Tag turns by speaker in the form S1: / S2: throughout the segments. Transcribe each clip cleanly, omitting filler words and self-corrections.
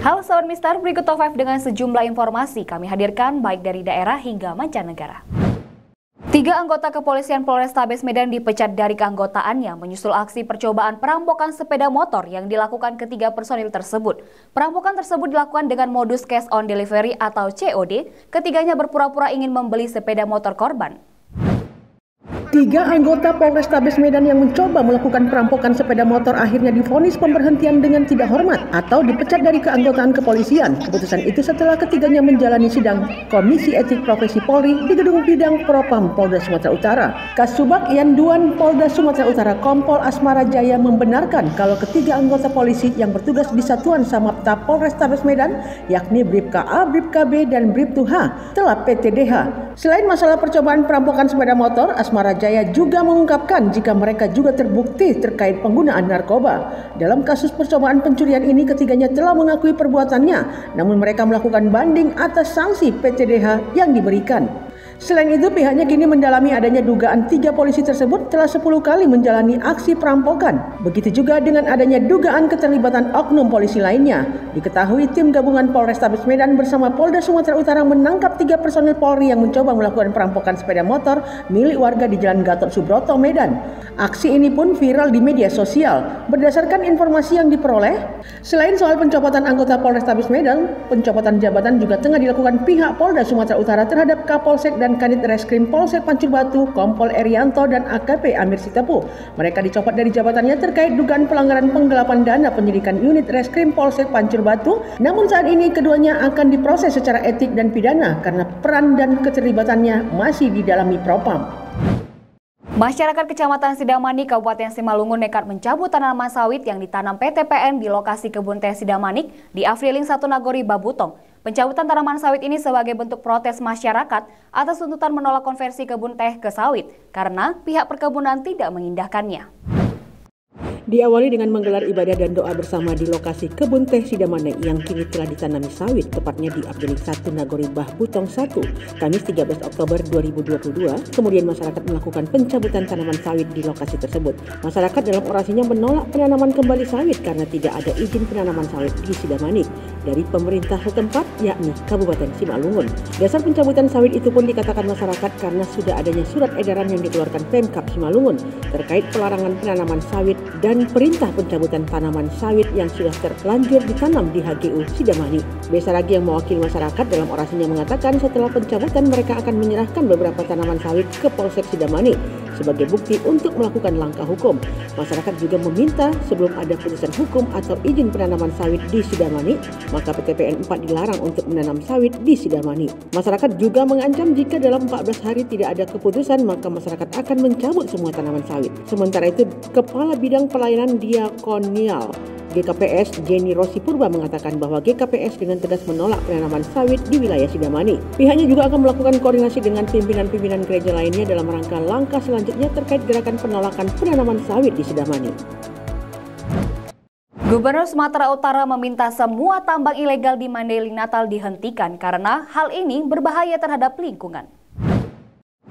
S1: Halo Sobat Mister, berikut Top 5 dengan sejumlah informasi kami hadirkan baik dari daerah hingga mancanegara. 3 anggota kepolisian Polrestabes Medan dipecat dari keanggotaannya menyusul aksi percobaan perampokan sepeda motor yang dilakukan ketiga personil tersebut. Perampokan tersebut dilakukan dengan modus cash on delivery atau COD. Ketiganya berpura-pura ingin membeli sepeda motor korban.
S2: 3 anggota Polrestabes Medan yang mencoba melakukan perampokan sepeda motor akhirnya divonis pemberhentian dengan tidak hormat atau dipecat dari keanggotaan kepolisian. Keputusan itu setelah ketiganya menjalani sidang Komisi Etik Profesi Polri di Gedung Bidang Propam Polda Sumatera Utara. Kasubag Yanduan Polda Sumatera Utara Kompol Asmara Jaya membenarkan kalau ketiga anggota polisi yang bertugas di Satuan Samapta Polrestabes Medan, yakni Bribka A, Bribka B, dan Bribtu H, telah PTDH. Selain masalah percobaan perampokan sepeda motor, Asmara Jaya juga mengungkapkan jika mereka juga terbukti terkait penggunaan narkoba. Dalam kasus percobaan pencurian ini, ketiganya telah mengakui perbuatannya, namun mereka melakukan banding atas sanksi PTDH yang diberikan. Selain itu, pihaknya kini mendalami adanya dugaan 3 polisi tersebut telah 10 kali menjalani aksi perampokan. Begitu juga dengan adanya dugaan keterlibatan oknum polisi lainnya. Diketahui tim gabungan Polrestabes Medan bersama Polda Sumatera Utara menangkap 3 personil Polri yang mencoba melakukan perampokan sepeda motor milik warga di Jalan Gatot Subroto, Medan. Aksi ini pun viral di media sosial. Berdasarkan informasi yang diperoleh, selain soal pencopotan anggota Polrestabes Medan, pencopotan jabatan juga tengah dilakukan pihak Polda Sumatera Utara terhadap Kapolsek dan Kanit Reskrim Polsek Pancur Batu, Kompol Erianto dan AKP Amir Sitepu. Mereka dicopot dari jabatannya terkait dugaan pelanggaran penggelapan dana penyidikan unit Reskrim Polsek Pancur Batu. Namun saat ini keduanya akan diproses secara etik dan pidana karena peran dan keterlibatannya masih didalami Propam.
S1: Masyarakat Kecamatan Sidamani, Kabupaten Simalungun nekat mencabut tanaman sawit yang ditanam PT PN di lokasi kebun teh Sidamanik di Afriling 1 Nagori Babutong. Pencabutan tanaman sawit ini sebagai bentuk protes masyarakat atas tuntutan menolak konversi kebun teh ke sawit karena pihak perkebunan tidak mengindahkannya.
S2: Diawali dengan menggelar ibadah dan doa bersama di lokasi kebun teh Sidamane yang kini telah ditanami sawit, tepatnya di Afriling 1 Nagori Babutong 1, Kamis 13 Oktober 2022. Kemudian masyarakat melakukan pencabutan tanaman sawit di lokasi tersebut. Masyarakat dalam orasinya menolak penanaman kembali sawit karena tidak ada izin penanaman sawit di Sidamanik dari pemerintah setempat, yakni Kabupaten Simalungun. Dasar pencabutan sawit itu pun dikatakan masyarakat karena sudah adanya surat edaran yang dikeluarkan Pemkab Simalungun terkait pelarangan penanaman sawit dan perintah pencabutan tanaman sawit yang sudah terlanjur ditanam di HGU Sidamani. Besaragi yang mewakili masyarakat dalam orasinya mengatakan setelah pencabutan mereka akan menyerahkan beberapa tanaman sawit ke Polsek Sidamani sebagai bukti untuk melakukan langkah hukum. Masyarakat juga meminta sebelum ada putusan hukum atau izin penanaman sawit di Sidamani, maka PT PN 4 dilarang untuk menanam sawit di Sidamani. Masyarakat juga mengancam jika dalam 14 hari tidak ada keputusan, maka masyarakat akan mencabut semua tanaman sawit. Sementara itu, Kepala Bidang Pelayanan Diakonial GKPS Jenny Rosi Purba mengatakan bahwa GKPS dengan tegas menolak penanaman sawit di wilayah Sidamani. Pihaknya juga akan melakukan koordinasi dengan pimpinan-pimpinan gereja lainnya dalam rangka langkah selanjutnya terkait gerakan penolakan penanaman sawit di Sidamani.
S1: Gubernur Sumatera Utara meminta semua tambang ilegal di Mandailing Natal dihentikan karena hal ini berbahaya terhadap lingkungan.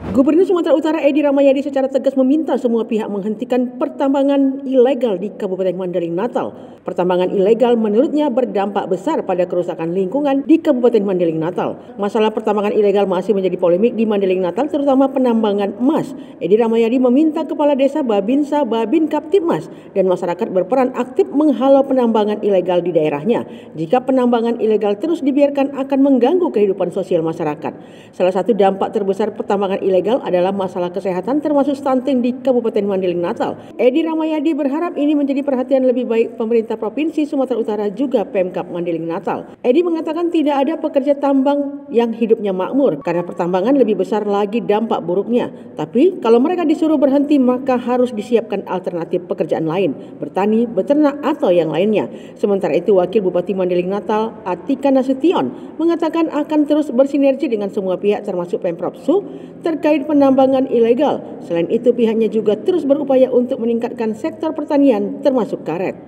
S2: Gubernur Sumatera Utara Edi Rahmayadi secara tegas meminta semua pihak menghentikan pertambangan ilegal di Kabupaten Mandailing Natal. Pertambangan ilegal menurutnya berdampak besar pada kerusakan lingkungan di Kabupaten Mandailing Natal. Masalah pertambangan ilegal masih menjadi polemik di Mandailing Natal, terutama penambangan emas. Edi Rahmayadi meminta Kepala Desa, Babinsa, Babin Kaptipmas dan masyarakat berperan aktif menghalau penambangan ilegal di daerahnya. Jika penambangan ilegal terus dibiarkan akan mengganggu kehidupan sosial masyarakat. Salah satu dampak terbesar pertambangan ilegal adalah masalah kesehatan termasuk stunting di Kabupaten Mandailing Natal. Edi Rahmayadi berharap ini menjadi perhatian lebih baik pemerintah Provinsi Sumatera Utara juga Pemkab Mandailing Natal. Edi mengatakan tidak ada pekerja tambang yang hidupnya makmur karena pertambangan lebih besar lagi dampak buruknya. Tapi kalau mereka disuruh berhenti maka harus disiapkan alternatif pekerjaan lain, bertani, beternak atau yang lainnya. Sementara itu Wakil Bupati Mandailing Natal Atika Nasution mengatakan akan terus bersinergi dengan semua pihak termasuk Pemprov Su terkait penambangan ilegal. Selain itu pihaknya juga terus berupaya untuk meningkatkan sektor pertanian termasuk karet.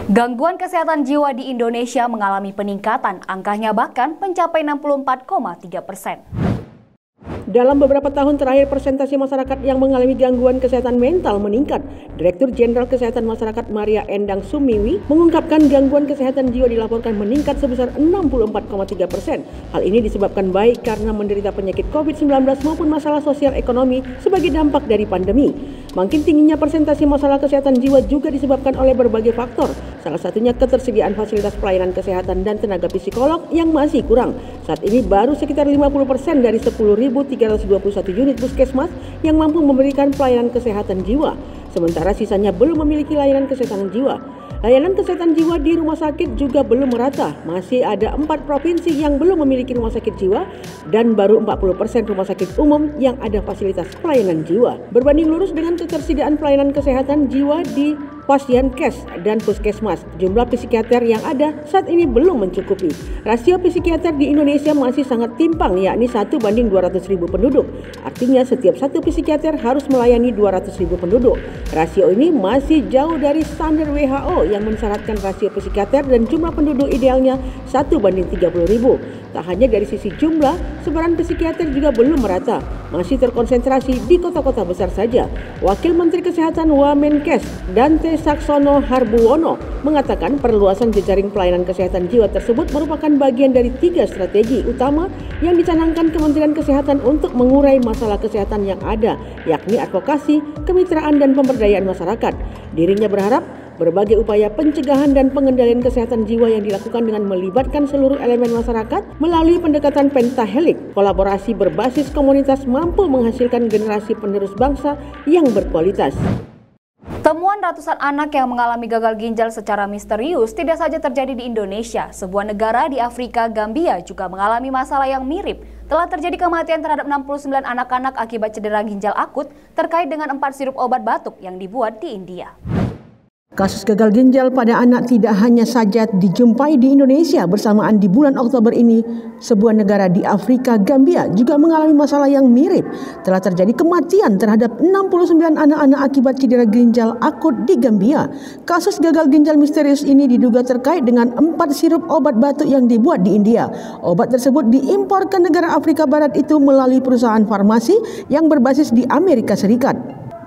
S1: Gangguan kesehatan jiwa di Indonesia mengalami peningkatan, angkanya bahkan mencapai 64,3%.
S2: Dalam beberapa tahun terakhir, persentase masyarakat yang mengalami gangguan kesehatan mental meningkat. Direktur Jenderal Kesehatan Masyarakat Maria Endang Sumiwi mengungkapkan gangguan kesehatan jiwa dilaporkan meningkat sebesar 64,3%. Hal ini disebabkan baik karena menderita penyakit COVID-19 maupun masalah sosial ekonomi sebagai dampak dari pandemi. Makin tingginya persentase masalah kesehatan jiwa juga disebabkan oleh berbagai faktor. Salah satunya ketersediaan fasilitas pelayanan kesehatan dan tenaga psikolog yang masih kurang. Saat ini baru sekitar 50% dari 10.321 unit puskesmas yang mampu memberikan pelayanan kesehatan jiwa. Sementara sisanya belum memiliki layanan kesehatan jiwa. Layanan kesehatan jiwa di rumah sakit juga belum merata. Masih ada 4 provinsi yang belum memiliki rumah sakit jiwa dan baru 40% rumah sakit umum yang ada fasilitas pelayanan jiwa. Berbanding lurus dengan ketersediaan pelayanan kesehatan jiwa di Pasienkes dan puskesmas, jumlah psikiater yang ada saat ini belum mencukupi. Rasio psikiater di Indonesia masih sangat timpang, yakni 1:200.000 penduduk. Artinya setiap satu psikiater harus melayani 200.000 penduduk. Rasio ini masih jauh dari standar WHO yang mensyaratkan rasio psikiater dan jumlah penduduk idealnya 1:30.000. Tak hanya dari sisi jumlah, sebaran psikiater juga belum merata, masih terkonsentrasi di kota-kota besar saja. Wakil Menteri Kesehatan Wamenkes Dante Saxono Harbuwono mengatakan perluasan jejaring pelayanan kesehatan jiwa tersebut merupakan bagian dari 3 strategi utama yang dicanangkan Kementerian Kesehatan untuk mengurai masalah kesehatan yang ada, yakni advokasi, kemitraan, dan pemberdayaan masyarakat. Dirinya berharap berbagai upaya pencegahan dan pengendalian kesehatan jiwa yang dilakukan dengan melibatkan seluruh elemen masyarakat melalui pendekatan pentahelik, kolaborasi berbasis komunitas mampu menghasilkan generasi penerus bangsa yang berkualitas.
S1: Temuan ratusan anak yang mengalami gagal ginjal secara misterius tidak saja terjadi di Indonesia. Sebuah negara di Afrika, Gambia, juga mengalami masalah yang mirip. Telah terjadi kematian terhadap 69 anak-anak akibat cedera ginjal akut terkait dengan 4 sirup obat batuk yang dibuat di India.
S2: Kasus gagal ginjal pada anak tidak hanya saja dijumpai di Indonesia. Bersamaan di bulan Oktober ini, sebuah negara di Afrika, Gambia, juga mengalami masalah yang mirip. Telah terjadi kematian terhadap 69 anak-anak akibat cedera ginjal akut di Gambia. Kasus gagal ginjal misterius ini diduga terkait dengan 4 sirup obat batuk yang dibuat di India. Obat tersebut diimpor ke negara Afrika Barat itu melalui perusahaan farmasi yang berbasis di Amerika Serikat.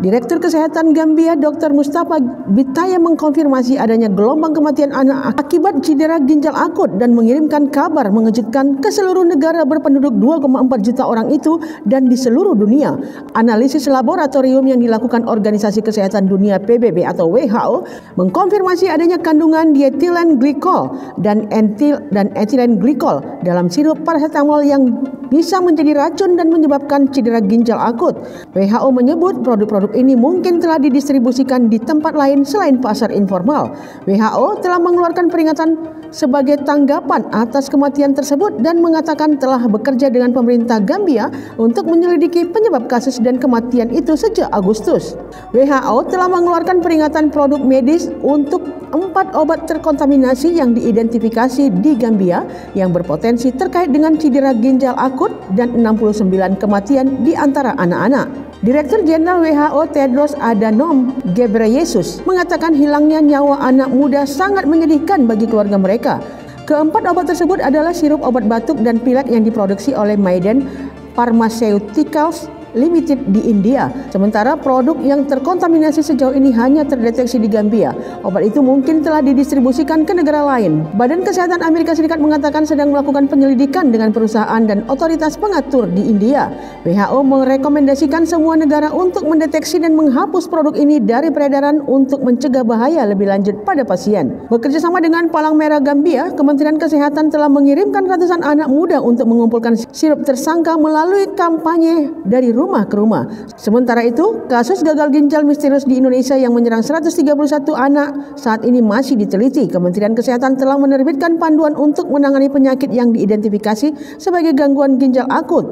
S2: Direktur Kesehatan Gambia Dr. Mustafa Bitaya mengkonfirmasi adanya gelombang kematian anak akibat cedera ginjal akut dan mengirimkan kabar mengejutkan ke seluruh negara berpenduduk 2,4 juta orang itu dan di seluruh dunia. Analisis laboratorium yang dilakukan Organisasi Kesehatan Dunia PBB atau WHO mengkonfirmasi adanya kandungan diethylene glycol dan ethylene glycol dalam sirup paracetamol yang bisa menjadi racun dan menyebabkan cedera ginjal akut. WHO menyebut produk-produk ini mungkin telah didistribusikan di tempat lain selain pasar informal. WHO telah mengeluarkan peringatan sebagai tanggapan atas kematian tersebut dan mengatakan telah bekerja dengan pemerintah Gambia untuk menyelidiki penyebab kasus dan kematian itu sejak Agustus. WHO telah mengeluarkan peringatan produk medis untuk 4 obat terkontaminasi yang diidentifikasi di Gambia yang berpotensi terkait dengan cedera ginjal akut dan 69 kematian di antara anak-anak. Direktur Jenderal WHO Tedros Adhanom Ghebreyesus mengatakan hilangnya nyawa anak muda sangat menyedihkan bagi keluarga mereka. Keempat obat tersebut adalah sirup obat batuk dan pilek yang diproduksi oleh Maiden Pharmaceuticals Limited di India. Sementara produk yang terkontaminasi sejauh ini hanya terdeteksi di Gambia. Obat itu mungkin telah didistribusikan ke negara lain. Badan Kesehatan Amerika Serikat mengatakan sedang melakukan penyelidikan dengan perusahaan dan otoritas pengatur di India. WHO merekomendasikan semua negara untuk mendeteksi dan menghapus produk ini dari peredaran untuk mencegah bahaya lebih lanjut pada pasien. Bekerjasama dengan Palang Merah Gambia, Kementerian Kesehatan telah mengirimkan ratusan anak muda untuk mengumpulkan sirup tersangka melalui kampanye dari rumah ke rumah. Sementara itu, kasus gagal ginjal misterius di Indonesia yang menyerang 131 anak saat ini masih diteliti. Kementerian Kesehatan telah menerbitkan panduan untuk menangani penyakit yang diidentifikasi sebagai gangguan ginjal akut.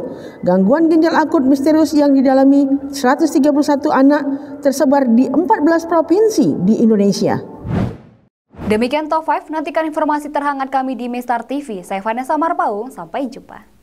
S2: Gangguan ginjal akut misterius yang didalami 131 anak tersebar di 14 provinsi di Indonesia.
S1: Demikian Top 5, nantikan informasi terhangat kami di Mistar TV. Saya Vanessa Marpaung, sampai jumpa.